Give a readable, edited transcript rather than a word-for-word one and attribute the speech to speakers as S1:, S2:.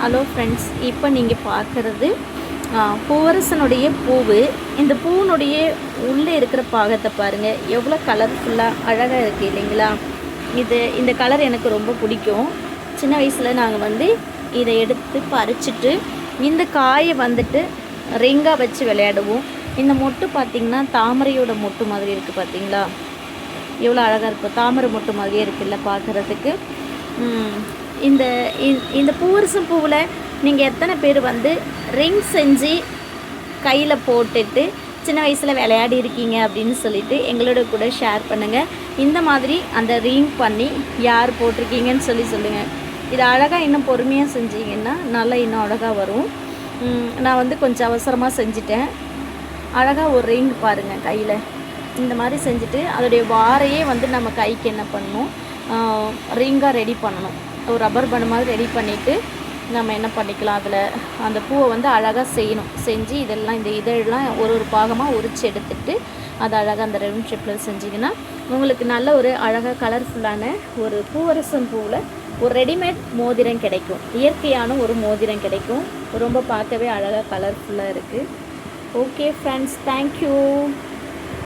S1: Hello friends, இப்போ நீங்கள் பார்க்குறது பூவரசனுடைய பூவு. இந்த பூவினுடைய உள்ளே இருக்கிற பாகத்தை பாருங்கள், எவ்வளோ கலர்ஃபுல்லாக அழகாக இருக்குது இல்லைங்களா? இந்த கலர் எனக்கு ரொம்ப பிடிக்கும். சின்ன வயசில் நாங்கள் இதை எடுத்து பறிச்சுட்டு இந்த காயை ரிங்காக வச்சு விளையாடுவோம். இந்த மொட்டு பார்த்திங்கன்னா தாமரையோட மொட்டு மாதிரி இருக்குது. பார்த்திங்களா எவ்வளோ அழகாக இருக்கும், தாமரை மொட்டு மாதிரியே இருக்குல்ல பார்க்குறதுக்கு. இந்த பூவரசம் பூவில் நீங்கள் எத்தனை பேர் ரிங் செஞ்சு கையில் போட்டுட்டு சின்ன வயசில் விளையாடி இருக்கீங்க அப்படின்னு சொல்லிட்டு எங்களோட கூட ஷேர் பண்ணுங்கள். இந்த மாதிரி அந்த ரிங் பண்ணி யார் போட்டிருக்கீங்கன்னு சொல்லுங்கள். இது அழகாக இன்னும் பொறுமையாக செஞ்சீங்கன்னா நல்லா இன்னும் அழகாக வரும். நான் கொஞ்சம் அவசரமாக செஞ்சிட்டேன். அழகாக ஒரு ரிங் பாருங்கள் கையில் இந்த மாதிரி செஞ்சுட்டு அதோடைய வாரையே நம்ம கைக்கு என்ன பண்ணணும், ரிங்காக ரெடி பண்ணணும். ஒரு ரப்பர் பேண்ட் மாதிரி ரெடி பண்ணிவிட்டு நம்ம என்ன பண்ணிக்கலாம், அதில் அந்த பூவை அழகாக செய்யணும். செஞ்சு இதெல்லாம் இந்த இதழெல்லாம் ஒரு பாகமாக உரித்து எடுத்துட்டு அதை அழகாக அந்த ரவுண்ட் ஷேப்பில் செஞ்சிங்கன்னா உங்களுக்கு நல்ல ஒரு அழகாக கலர்ஃபுல்லான ஒரு பூவரசம் பூவில் ஒரு ரெடிமேட் மோதிரம் கிடைக்கும். இயற்கையான ஒரு மோதிரம் கிடைக்கும். ரொம்ப பார்க்கவே அழகாக கலர்ஃபுல்லாக இருக்குது. Okay friends, thank you.